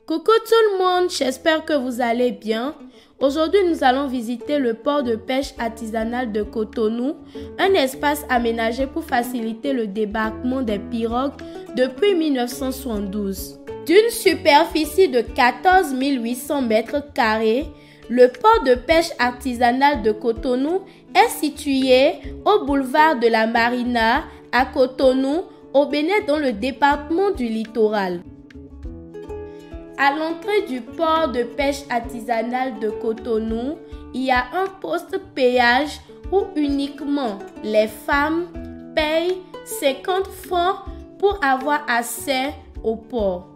Coucou tout le monde, j'espère que vous allez bien. Aujourd'hui, nous allons visiter le port de pêche artisanal de Cotonou, un espace aménagé pour faciliter le débarquement des pirogues depuis 1972. D'une superficie de 14 800 mètres carrés, le port de pêche artisanal de Cotonou est situé au boulevard de la Marina à Cotonou, au Bénin, dans le département du Littoral. À l'entrée du port de pêche artisanal de Cotonou, il y a un poste péage où uniquement les femmes payent 50 francs pour avoir accès au port.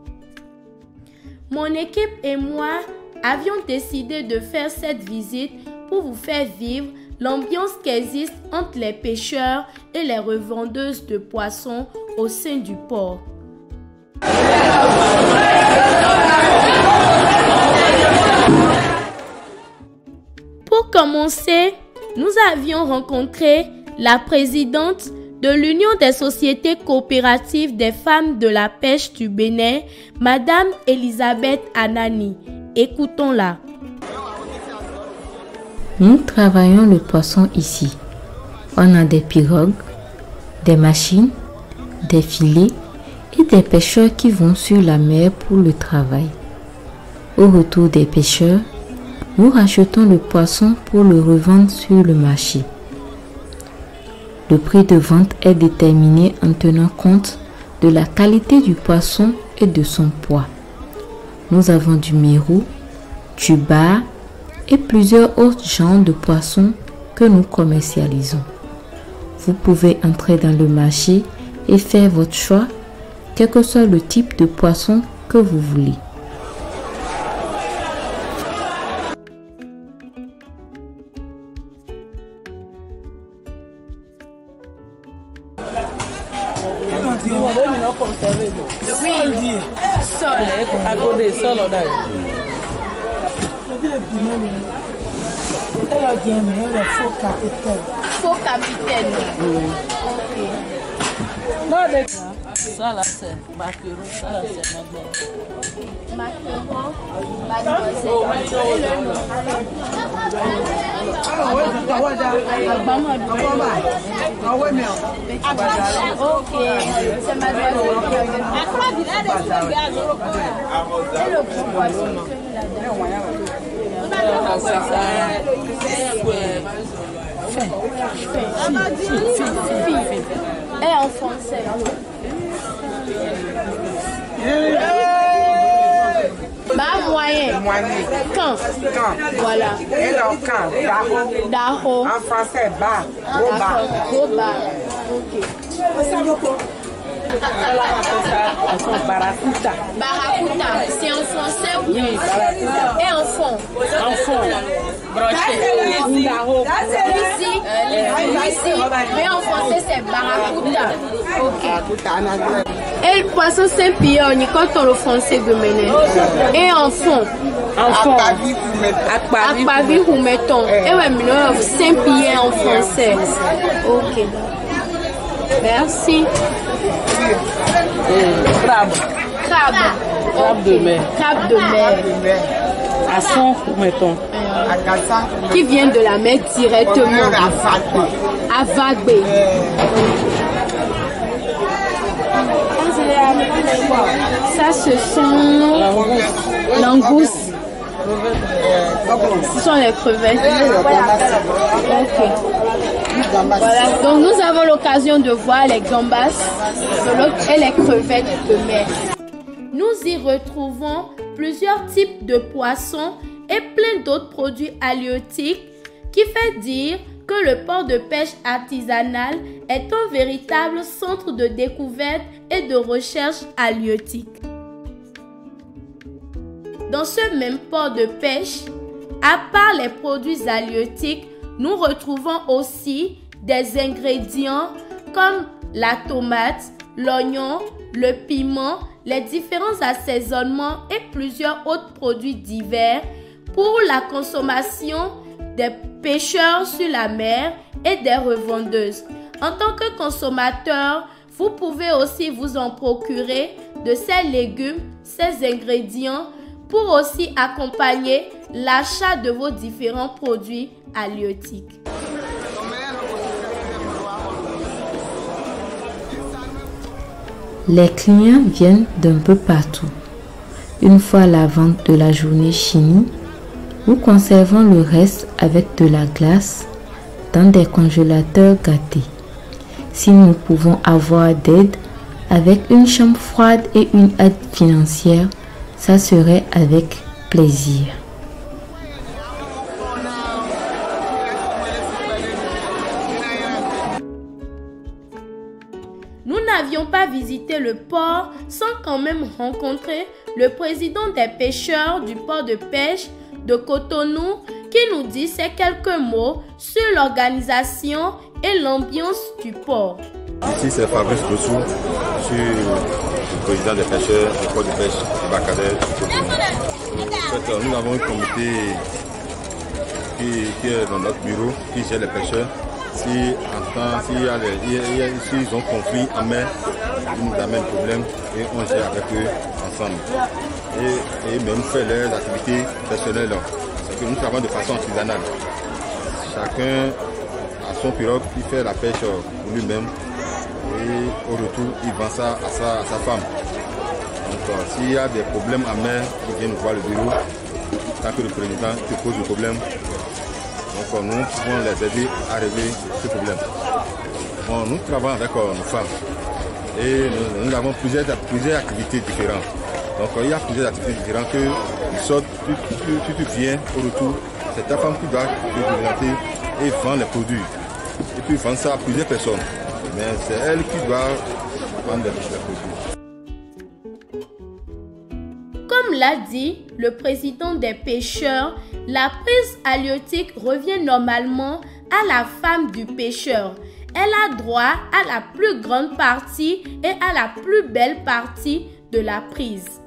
Mon équipe et moi avions décidé de faire cette visite pour vous faire vivre l'ambiance qui existe entre les pêcheurs et les revendeuses de poissons au sein du port. Pour commencer, nous avions rencontré la présidente de l'Union des sociétés coopératives des femmes de la pêche du Bénin, Madame Elisabeth Anani. Écoutons-la. Nous travaillons le poisson ici. On a des pirogues, des machines, des filets et des pêcheurs qui vont sur la mer pour le travail. Au retour des pêcheurs, nous rachetons le poisson pour le revendre sur le marché. Le prix de vente est déterminé en tenant compte de la qualité du poisson et de son poids. Nous avons du mérou, du bar et plusieurs autres genres de poissons que nous commercialisons. Vous pouvez entrer dans le marché et faire votre choix, quel que soit le type de poisson que vous voulez. Faux capitaine. Ça là c'est maquereau, ça là c'est Maquereau, mademoiselle. Ok, c'est mademoiselle. Et le gros poisson et en français. Bah moyen. Quand. Voilà. Et le camp, Daho. en français, bas, gros bas. Gros bar. Ok. Barakuta. Barakuta, c'est en français ou bien? Et en fond. en fond, broché. Ici, mais en français c'est barakuta. Ok. Et le poisson Saint-Pierre, quand on le français de mener. Et en fond. Akpavi ou mettons. Et ouais, mais Saint-Pierre en français. Ok. Merci. Crabe. Crabe de mer. Crabe de mer. À son, mettons. Qui vient de la mer directement. À Vagbé. Ça, ce sont langoustes. Ce sont les crevettes. Ok. Voilà. Donc nous avons l'occasion de voir les gambas et les crevettes de mer. Nous y retrouvons plusieurs types de poissons et plein d'autres produits halieutiques qui fait dire que le port de pêche artisanal est un véritable centre de découverte et de recherche halieutique. Dans ce même port de pêche, à part les produits halieutiques, nous retrouvons aussi des ingrédients comme la tomate, l'oignon, le piment, les différents assaisonnements et plusieurs autres produits divers pour la consommation des pêcheurs sur la mer et des revendeuses. En tant que consommateur, vous pouvez aussi vous en procurer de ces légumes ces ingrédients pour aussi accompagner l'achat de vos différents produits halieutiques. Les clients viennent d'un peu partout. Une fois la vente de la journée finie, nous conservons le reste avec de la glace dans des congélateurs gâtés. Si nous pouvons avoir d'aide avec une chambre froide et une aide financière, ça serait avec plaisir. Nous n'avions pas visité le port sans quand même rencontrer le président des pêcheurs du port de pêche de Cotonou qui nous dit ces quelques mots sur l'organisation et l'ambiance du port. Ici c'est Fabrice Dossou, je suis le président des pêcheurs du port de pêche de Bacadère de Cotonou. En fait, nous avons un comité qui est dans notre bureau, qui gère les pêcheurs. S'ils ont conflit en mer, ils nous amènent le problème et on gère avec eux ensemble. Et même faire leurs activités personnelles. C'est que nous travaillons de façon artisanale. Chacun a son pirogue, il fait la pêche pour lui-même et au retour, il vend ça à sa femme. Donc s'il y a des problèmes en mer, il vient nous voir le bureau. Tant que le président te pose le problème, donc nous pouvons les aider à régler ce problème. Bon, nous travaillons avec nos femmes et nous avons plusieurs activités différentes. Donc il y a plusieurs activités différentes que tu sortes, tu viens au retour. C'est ta femme qui doit te présenter et vendre les produits. Et puis vendre ça à plusieurs personnes. Mais c'est elle qui doit vendre les produits. Comme l'a dit le président des pêcheurs, la prise halieutique revient normalement à la femme du pêcheur. Elle a droit à la plus grande partie et à la plus belle partie de la prise.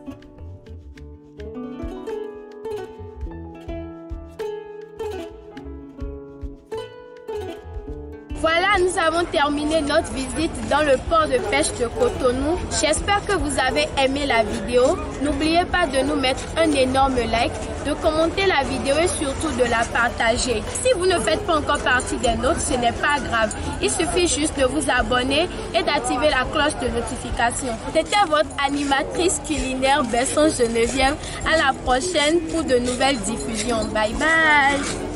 Voilà, nous avons terminé notre visite dans le port de pêche de Cotonou. J'espère que vous avez aimé la vidéo. N'oubliez pas de nous mettre un énorme like, de commenter la vidéo et surtout de la partager. Si vous ne faites pas encore partie des nôtres, ce n'est pas grave. Il suffit juste de vous abonner et d'activer la cloche de notification. C'était votre animatrice culinaire Besson Geneviève. À la prochaine pour de nouvelles diffusions. Bye bye!